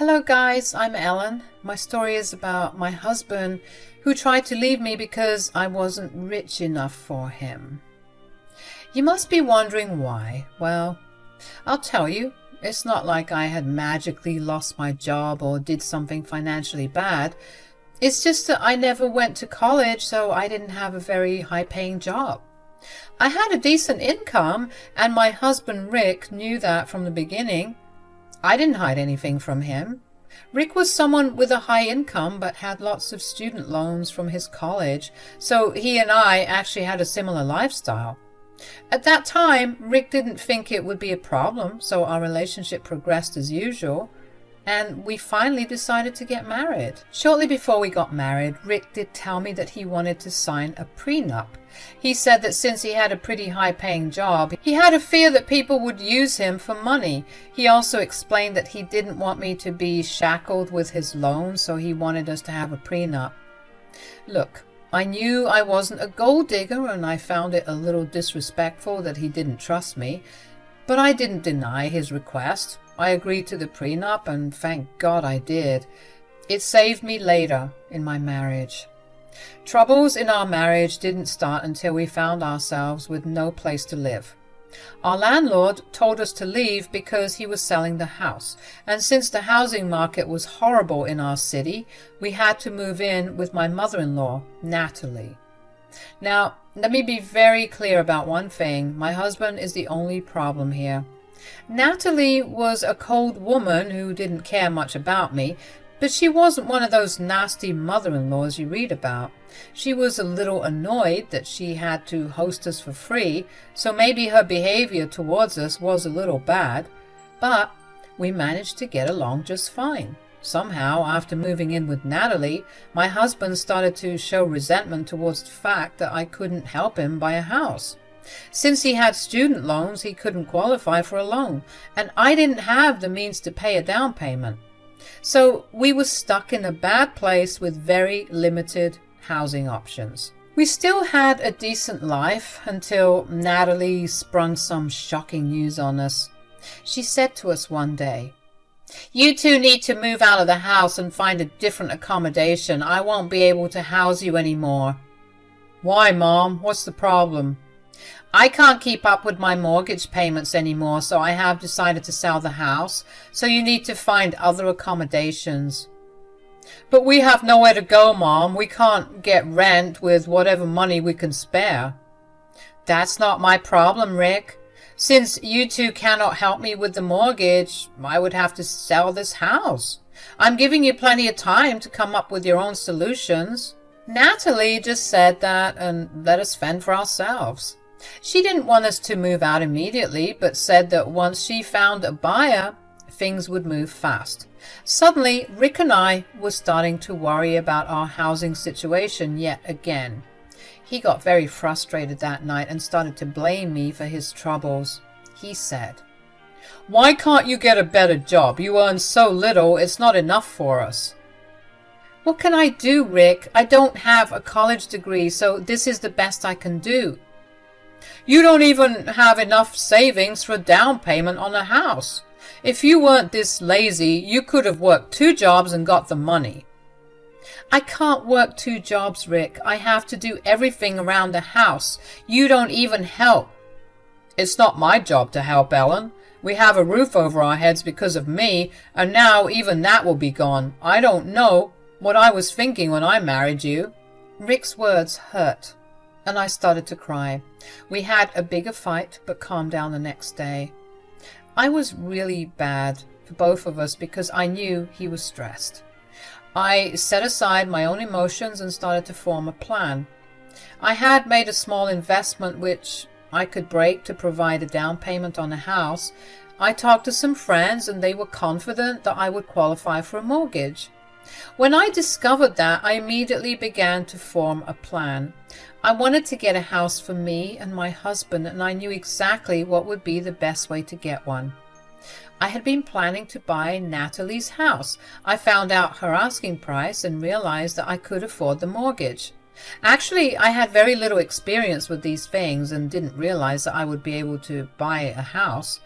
Hello guys, I'm Ellen. My story is about my husband who tried to leave me because I wasn't rich enough for him. You must be wondering why. Well, I'll tell you. It's not like I had magically lost my job or did something financially bad. It's just that I never went to college, so I didn't have a very high-paying job. I had a decent income, and my husband Rick knew that from the beginning. I didn't hide anything from him. Rick was someone with a high income but had lots of student loans from his college, so he and I actually had a similar lifestyle. At that time, Rick didn't think it would be a problem, so our relationship progressed as usual, and we finally decided to get married. Shortly before we got married, Rick did tell me that he wanted to sign a prenup. He said that since he had a pretty high-paying job, he had a fear that people would use him for money. He also explained that he didn't want me to be shackled with his loans, so he wanted us to have a prenup. Look, I knew I wasn't a gold digger, and I found it a little disrespectful that he didn't trust me, but I didn't deny his request. I agreed to the prenup, and thank God I did. It saved me later in my marriage. Troubles in our marriage didn't start until we found ourselves with no place to live. Our landlord told us to leave because he was selling the house, and since the housing market was horrible in our city, we had to move in with my mother-in-law, Natalie. Now, let me be very clear about one thing. My husband is the only problem here. Natalie was a cold woman who didn't care much about me, but she wasn't one of those nasty mother-in-laws you read about. She was a little annoyed that she had to host us for free, so maybe her behavior towards us was a little bad, but we managed to get along just fine. Somehow, after moving in with Natalie, my husband started to show resentment towards the fact that I couldn't help him buy a house. Since he had student loans, he couldn't qualify for a loan, and I didn't have the means to pay a down payment. So we were stuck in a bad place with very limited housing options. We still had a decent life until Natalie sprung some shocking news on us. She said to us one day, "You two need to move out of the house and find a different accommodation. I won't be able to house you anymore." "Why, Mom? What's the problem?" "I can't keep up with my mortgage payments anymore, so I have decided to sell the house, so you need to find other accommodations." "But we have nowhere to go, Mom. We can't get rent with whatever money we can spare." "That's not my problem, Rick. Since you two cannot help me with the mortgage, I would have to sell this house. I'm giving you plenty of time to come up with your own solutions." Natalie just said that and let us fend for ourselves. She didn't want us to move out immediately, but said that once she found a buyer, things would move fast. Suddenly, Rick and I were starting to worry about our housing situation yet again. He got very frustrated that night and started to blame me for his troubles. He said, "Why can't you get a better job? You earn so little, it's not enough for us." "What can I do, Rick? I don't have a college degree, so this is the best I can do." "You don't even have enough savings for a down payment on a house. If you weren't this lazy, you could have worked 2 jobs and got the money." "I can't work 2 jobs, Rick. I have to do everything around the house. You don't even help." "It's not my job to help, Ellen. We have a roof over our heads because of me, and now even that will be gone. I don't know what I was thinking when I married you." Rick's words hurt, and I started to cry. We had a bigger fight, but calmed down the next day. I was really bad for both of us because I knew he was stressed. I set aside my own emotions and started to form a plan. I had made a small investment which I could break to provide a down payment on a house. I talked to some friends and they were confident that I would qualify for a mortgage. When I discovered that, I immediately began to form a plan. I wanted to get a house for me and my husband, and I knew exactly what would be the best way to get one. I had been planning to buy Natalie's house. I found out her asking price and realized that I could afford the mortgage. Actually, I had very little experience with these things and didn't realize that I would be able to buy a house.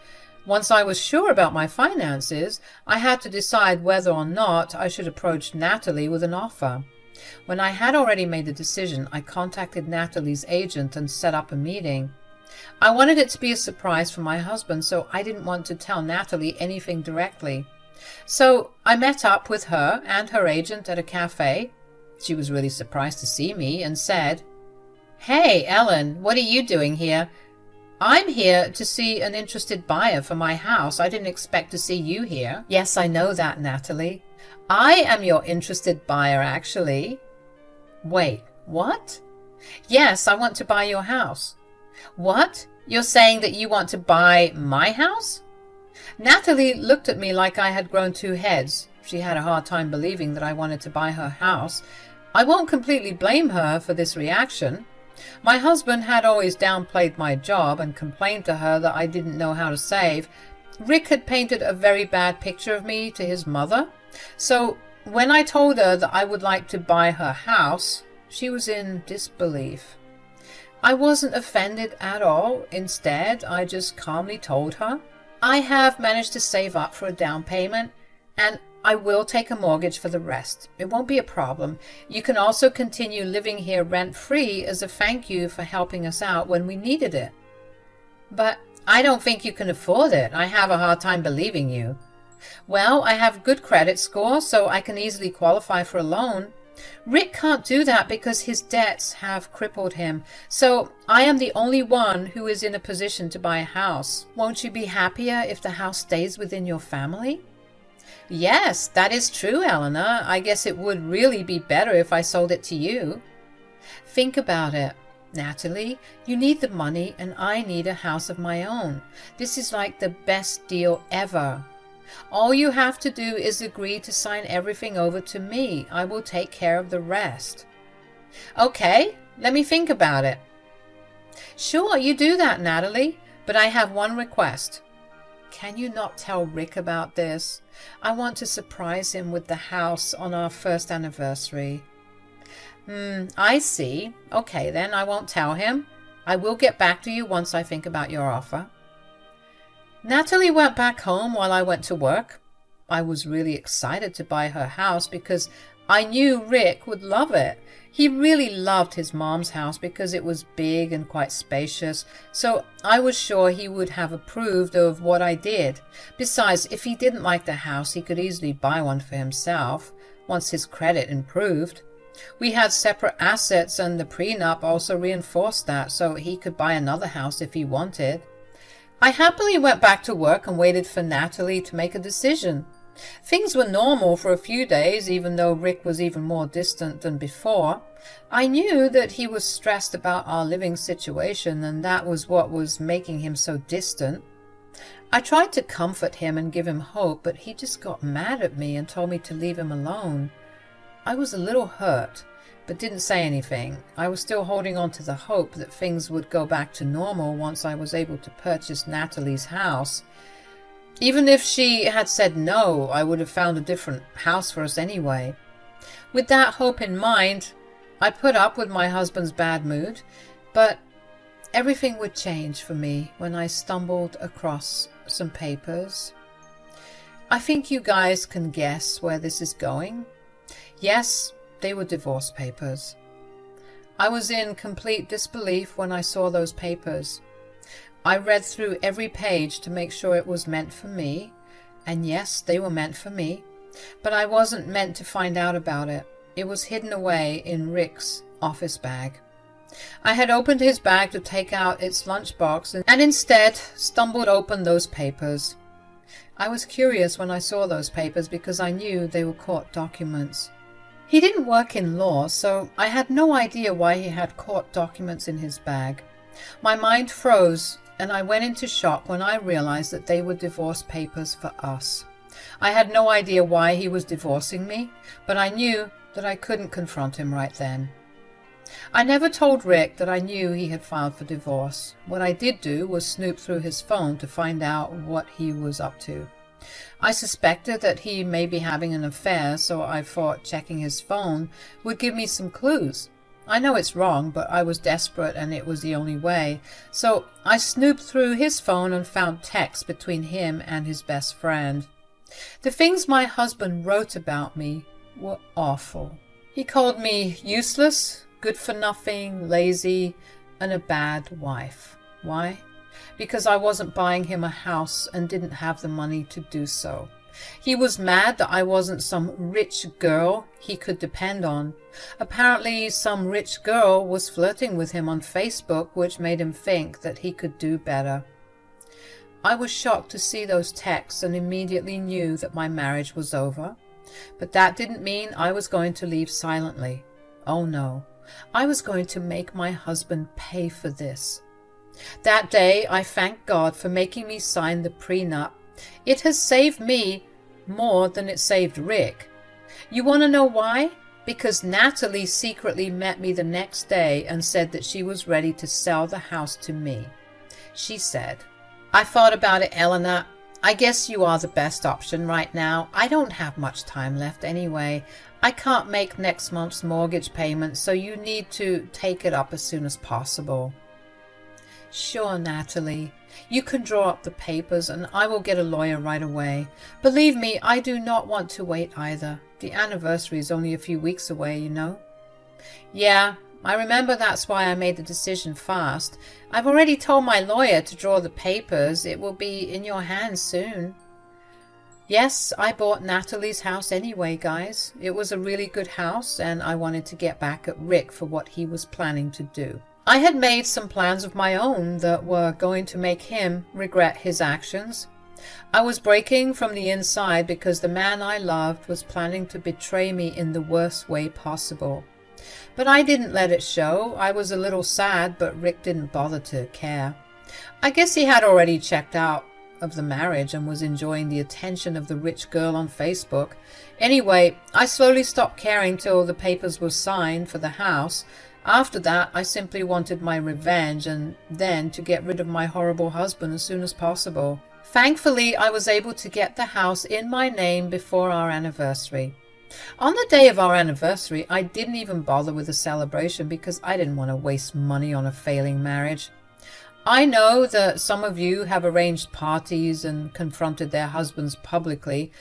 Once I was sure about my finances, I had to decide whether or not I should approach Natalie with an offer. When I had already made the decision, I contacted Natalie's agent and set up a meeting. I wanted it to be a surprise for my husband, so I didn't want to tell Natalie anything directly. So I met up with her and her agent at a cafe. She was really surprised to see me and said, "Hey, Ellen, what are you doing here? I'm here to see an interested buyer for my house. I didn't expect to see you here." "Yes, I know that, Natalie. I am your interested buyer, actually." "Wait, what?" "Yes, I want to buy your house." "What? You're saying that you want to buy my house?" Natalie looked at me like I had grown two heads. She had a hard time believing that I wanted to buy her house. I won't completely blame her for this reaction. My husband had always downplayed my job and complained to her that I didn't know how to save. Rick had painted a very bad picture of me to his mother. So when I told her that I would like to buy her house, she was in disbelief. I wasn't offended at all. Instead, I just calmly told her, "I have managed to save up for a down payment, and I will take a mortgage for the rest. It won't be a problem. You can also continue living here rent-free as a thank you for helping us out when we needed it." "But I don't think you can afford it. I have a hard time believing you." "Well, I have good credit score, so I can easily qualify for a loan. Rick can't do that because his debts have crippled him, so I am the only one who is in a position to buy a house. Won't you be happier if the house stays within your family?" "Yes, that is true, Eleanor. I guess it would really be better if I sold it to you." "Think about it, Natalie. You need the money and I need a house of my own. This is like the best deal ever. All you have to do is agree to sign everything over to me. I will take care of the rest." "Okay, let me think about it." "Sure, you do that, Natalie, but I have one request." "Can you not tell Rick about this? I want to surprise him with the house on our first anniversary." I see. Okay, then I won't tell him. I will get back to you once I think about your offer." Natalie went back home while I went to work. I was really excited to buy her house because I knew Rick would love it. He really loved his mom's house because it was big and quite spacious, so I was sure he would have approved of what I did. Besides, if he didn't like the house, he could easily buy one for himself once his credit improved. We had separate assets and the prenup also reinforced that, so he could buy another house if he wanted. I happily went back to work and waited for Natalie to make a decision. Things were normal for a few days, even though Rick was even more distant than before. I knew that he was stressed about our living situation, and that was what was making him so distant. I tried to comfort him and give him hope, but he just got mad at me and told me to leave him alone. I was a little hurt, but didn't say anything. I was still holding on to the hope that things would go back to normal once I was able to purchase Natalie's house. Even if she had said no, I would have found a different house for us anyway. With that hope in mind, I put up with my husband's bad mood, but everything would change for me when I stumbled across some papers. I think you guys can guess where this is going. Yes, they were divorce papers. I was in complete disbelief when I saw those papers. I read through every page to make sure it was meant for me, and yes, they were meant for me, but I wasn't meant to find out about it. It was hidden away in Rick's office bag. I had opened his bag to take out its lunchbox and instead stumbled open those papers. I was curious when I saw those papers because I knew they were court documents. He didn't work in law, so I had no idea why he had court documents in his bag. My mind froze, and I went into shock when I realized that they were divorce papers for us. I had no idea why he was divorcing me, but I knew that I couldn't confront him right then. I never told Rick that I knew he had filed for divorce. What I did do was snoop through his phone to find out what he was up to. I suspected that he may be having an affair, so I thought checking his phone would give me some clues. I know it's wrong, but I was desperate and it was the only way. So I snooped through his phone and found texts between him and his best friend. The things my husband wrote about me were awful. He called me useless, good for nothing, lazy, and a bad wife. Why? Because I wasn't buying him a house and didn't have the money to do so. He was mad that I wasn't some rich girl he could depend on. Apparently, some rich girl was flirting with him on Facebook, which made him think that he could do better. I was shocked to see those texts and immediately knew that my marriage was over. But that didn't mean I was going to leave silently. Oh no, I was going to make my husband pay for this. That day, I thank God for making me sign the prenup. It has saved me more than it saved Rick. You want to know why? Because Natalie secretly met me the next day and said that she was ready to sell the house to me. She said, "I thought about it, Eleanor. I guess you are the best option right now. I don't have much time left anyway. I can't make next month's mortgage payment, so you need to take it up as soon as possible." "Sure, Natalie. You can draw up the papers and I will get a lawyer right away. Believe me, I do not want to wait either. The anniversary is only a few weeks away, you know." "Yeah, I remember. That's why I made the decision fast. I've already told my lawyer to draw the papers. It will be in your hands soon." Yes, I bought Natalie's house anyway, guys. It was a really good house and I wanted to get back at Rick for what he was planning to do. I had made some plans of my own that were going to make him regret his actions. I was breaking from the inside because the man I loved was planning to betray me in the worst way possible. But I didn't let it show. I was a little sad, but Rick didn't bother to care. I guess he had already checked out of the marriage and was enjoying the attention of the rich girl on Facebook. Anyway, I slowly stopped caring till the papers were signed for the house. After that, I simply wanted my revenge and then to get rid of my horrible husband as soon as possible. Thankfully, I was able to get the house in my name before our anniversary. On the day of our anniversary, I didn't even bother with a celebration because I didn't want to waste money on a failing marriage. I know that some of you have arranged parties and confronted their husbands publicly.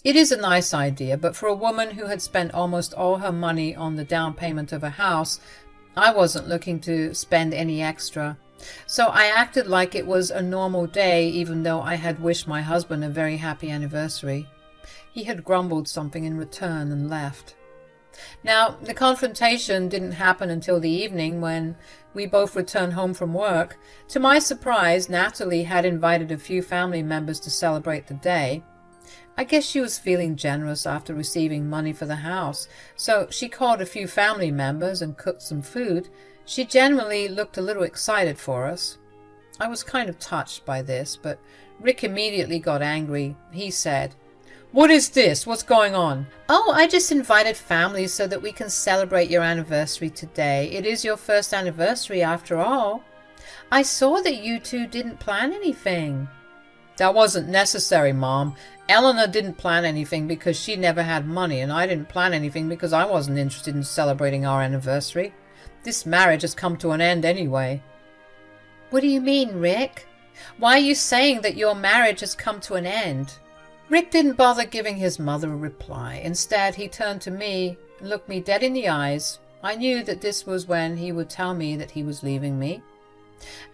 It is a nice idea, but for a woman who had spent almost all her money on the down payment of a house, I wasn't looking to spend any extra. So I acted like it was a normal day, even though I had wished my husband a very happy anniversary. He had grumbled something in return and left. Now, the confrontation didn't happen until the evening when we both returned home from work. To my surprise, Natalie had invited a few family members to celebrate the day. I guess she was feeling generous after receiving money for the house, so she called a few family members and cooked some food. She generally looked a little excited for us. I was kind of touched by this, but Rick immediately got angry. He said, "What is this? What's going on?" "Oh, I just invited family so that we can celebrate your anniversary today. It is your first anniversary after all. I saw that you two didn't plan anything." "That wasn't necessary, Mom. Eleanor didn't plan anything because she never had money, and I didn't plan anything because I wasn't interested in celebrating our anniversary. This marriage has come to an end anyway." "What do you mean, Rick? Why are you saying that your marriage has come to an end?" Rick didn't bother giving his mother a reply. Instead, he turned to me and looked me dead in the eyes. I knew that this was when he would tell me that he was leaving me.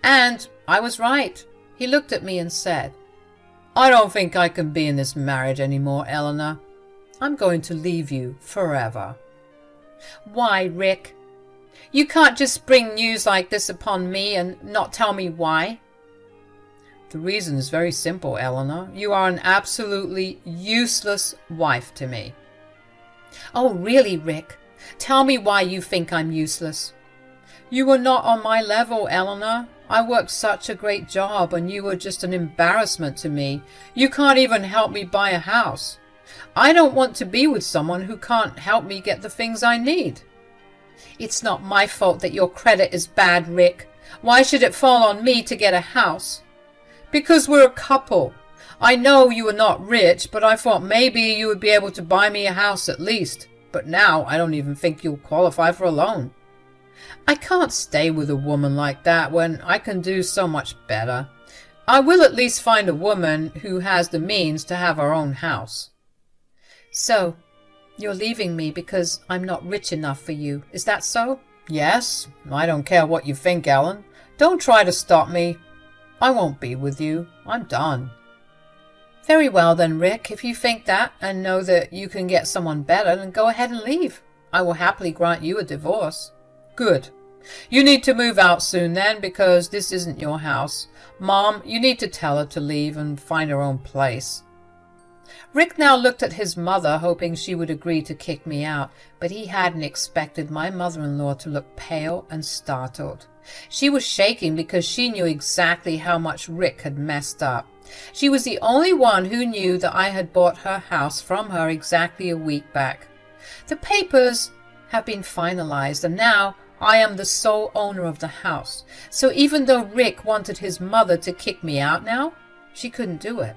And I was right. He looked at me and said, "I don't think I can be in this marriage anymore, Eleanor. I'm going to leave you forever." "Why, Rick? You can't just spring news like this upon me and not tell me why." "The reason is very simple, Eleanor. You are an absolutely useless wife to me." "Oh, really, Rick? Tell me why you think I'm useless." "You were not on my level, Eleanor. I worked such a great job and you were just an embarrassment to me. You can't even help me buy a house. I don't want to be with someone who can't help me get the things I need." "It's not my fault that your credit is bad, Rick. Why should it fall on me to get a house?" "Because we're a couple. I know you are not rich, but I thought maybe you would be able to buy me a house at least. But now I don't even think you'll qualify for a loan." I can't stay with a woman like that when I can do so much better. I will at least find a woman who has the means to have her own house. So, you're leaving me because I'm not rich enough for you, is that so? Yes, I don't care what you think, Ellen. Don't try to stop me. I won't be with you. I'm done. Very well then, Rick. If you think that and know that you can get someone better, then go ahead and leave. I will happily grant you a divorce. Good. You need to move out soon then, because this isn't your house. Mom, you need to tell her to leave and find her own place. Rick now looked at his mother, hoping she would agree to kick me out, but he hadn't expected my mother-in-law to look pale and startled. She was shaking because she knew exactly how much Rick had messed up. She was the only one who knew that I had bought her house from her exactly a week back. The papers have been finalized, and now I am the sole owner of the house. So even though Rick wanted his mother to kick me out now, she couldn't do it.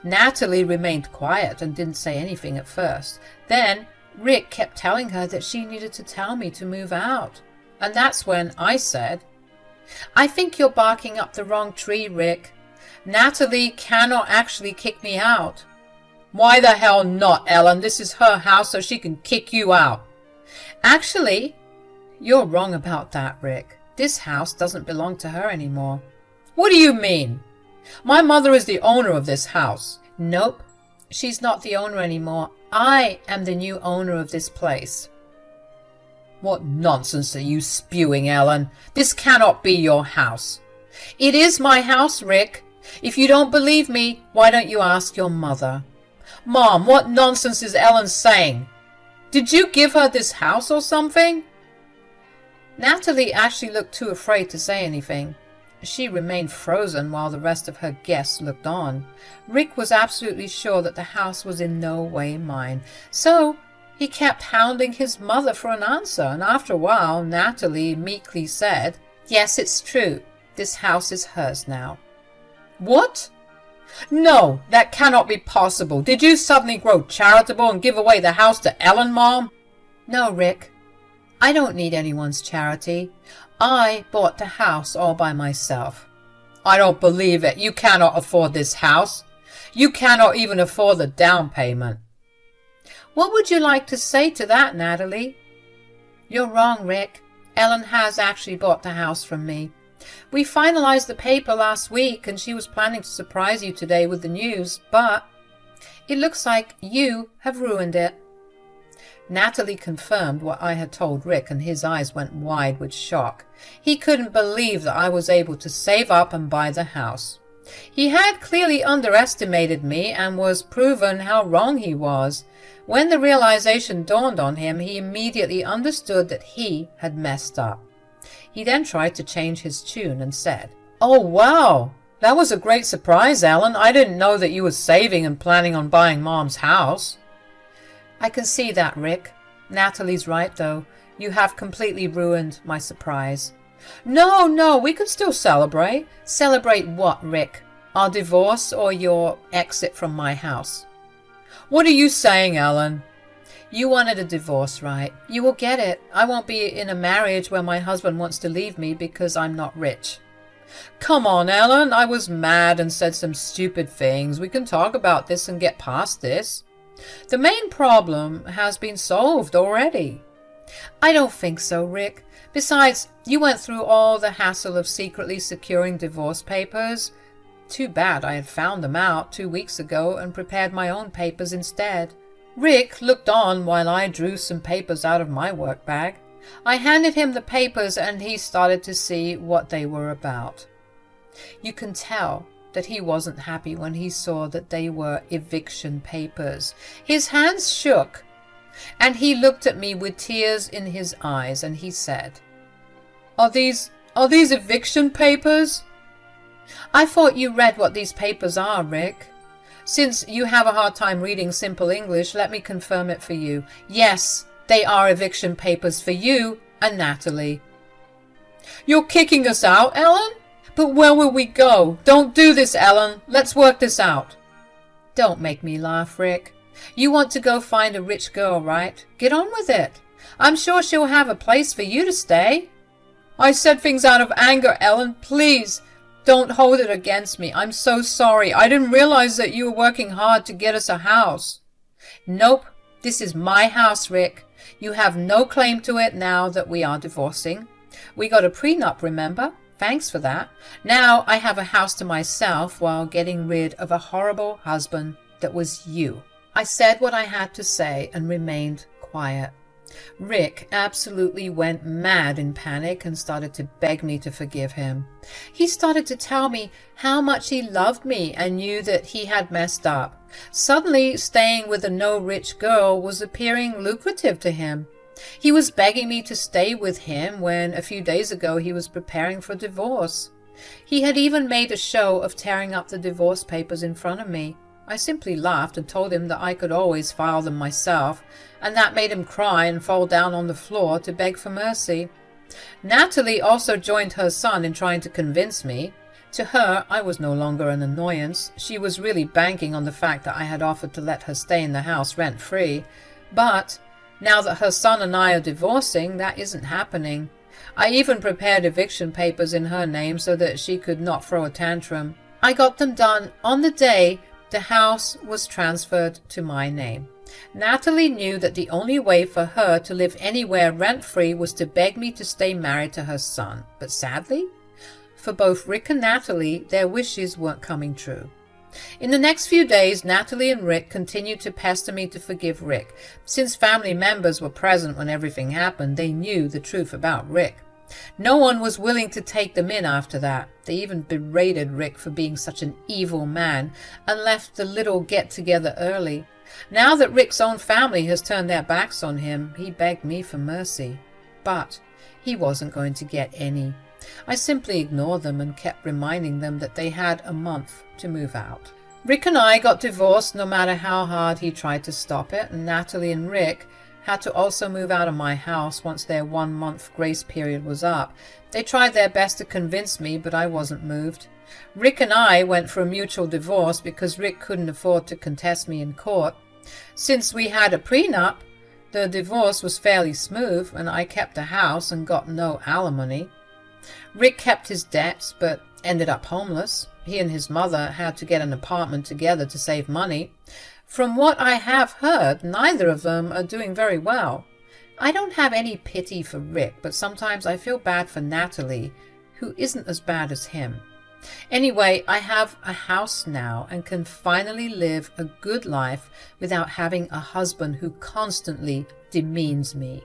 Natalie remained quiet and didn't say anything at first. Then Rick kept telling her that she needed to tell me to move out. And that's when I said, I think you're barking up the wrong tree, Rick. Natalie cannot actually kick me out. Why the hell not, Ellen? This is her house, so she can kick you out. Actually, you're wrong about that, Rick. This house doesn't belong to her anymore. What do you mean? My mother is the owner of this house. Nope, she's not the owner anymore. I am the new owner of this place. What nonsense are you spewing, Ellen? This cannot be your house. It is my house, Rick. If you don't believe me, why don't you ask your mother? Mom, what nonsense is Ellen saying? Did you give her this house or something? Natalie actually looked too afraid to say anything. She remained frozen while the rest of her guests looked on. Rick was absolutely sure that the house was in no way mine, so he kept hounding his mother for an answer, and after a while Natalie meekly said, Yes, it's true. This house is hers now. What? No, that cannot be possible. Did you suddenly grow charitable and give away the house to Ellen, Mom? No, Rick. I don't need anyone's charity. I bought the house all by myself. I don't believe it. You cannot afford this house. You cannot even afford the down payment. What would you like to say to that, Natalie? You're wrong, Rick. Ellen has actually bought the house from me. We finalized the paper last week, and she was planning to surprise you today with the news, but it looks like you have ruined it. Natalie confirmed what I had told Rick, and his eyes went wide with shock. He couldn't believe that I was able to save up and buy the house. He had clearly underestimated me and was proven how wrong he was. When the realization dawned on him, he immediately understood that he had messed up. He then tried to change his tune and said, Oh, wow! That was a great surprise, Ellen. I didn't know that you were saving and planning on buying Mom's house. I can see that, Rick. Natalie's right, though. You have completely ruined my surprise. No, we can still celebrate. Celebrate what, Rick? Our divorce or your exit from my house? What are you saying, Ellen? You wanted a divorce, right? You will get it. I won't be in a marriage where my husband wants to leave me because I'm not rich. Come on, Ellen. I was mad and said some stupid things. We can talk about this and get past this. The main problem has been solved already. I don't think so, Rick. Besides, you went through all the hassle of secretly securing divorce papers. Too bad I had found them out 2 weeks ago and prepared my own papers instead. Rick looked on while I drew some papers out of my work bag. I handed him the papers and he started to see what they were about. You can tell that he wasn't happy when he saw that they were eviction papers. His hands shook, and he looked at me with tears in his eyes, and he said, Are these eviction papers? I thought you read what these papers are, Rick. Since you have a hard time reading simple English, let me confirm it for you. Yes, they are eviction papers for you and Natalie. You're kicking us out, Ellen? But where will we go? Don't do this, Ellen. Let's work this out. Don't make me laugh, Rick. You want to go find a rich girl, right? Get on with it. I'm sure she'll have a place for you to stay. I said things out of anger, Ellen. Please, don't hold it against me. I'm so sorry. I didn't realize that you were working hard to get us a house. Nope, this is my house, Rick. You have no claim to it now that we are divorcing. We got a prenup, remember? Thanks for that. Now I have a house to myself while getting rid of a horrible husband that was you. I said what I had to say and remained quiet. Rick absolutely went mad in panic and started to beg me to forgive him. He started to tell me how much he loved me and knew that he had messed up. Suddenly, staying with a no-rich girl was appearing lucrative to him. He was begging me to stay with him when a few days ago he was preparing for divorce. He had even made a show of tearing up the divorce papers in front of me. I simply laughed and told him that I could always file them myself, and that made him cry and fall down on the floor to beg for mercy. Natalie also joined her son in trying to convince me. To her, I was no longer an annoyance. She was really banking on the fact that I had offered to let her stay in the house rent-free. But now that her son and I are divorcing, that isn't happening. I even prepared eviction papers in her name so that she could not throw a tantrum. I got them done on the day the house was transferred to my name. Natalie knew that the only way for her to live anywhere rent-free was to beg me to stay married to her son. But sadly, for both Rick and Natalie, their wishes weren't coming true. In the next few days, Natalie and Rick continued to pester me to forgive Rick. Since family members were present when everything happened, they knew the truth about Rick. No one was willing to take them in after that. They even berated Rick for being such an evil man and left the little get-together early. Now that Rick's own family has turned their backs on him, he begged me for mercy. But he wasn't going to get any. I simply ignored them and kept reminding them that they had a month to move out. Rick and I got divorced no matter how hard he tried to stop it, and Natalie and Rick had to also move out of my house once their 1-month grace period was up. They tried their best to convince me, but I wasn't moved. Rick and I went for a mutual divorce because Rick couldn't afford to contest me in court. Since we had a prenup, the divorce was fairly smooth, and I kept the house and got no alimony. Rick kept his debts, but ended up homeless. He and his mother had to get an apartment together to save money. From what I have heard, neither of them are doing very well. I don't have any pity for Rick, but sometimes I feel bad for Natalie, who isn't as bad as him. Anyway, I have a house now and can finally live a good life without having a husband who constantly demeans me.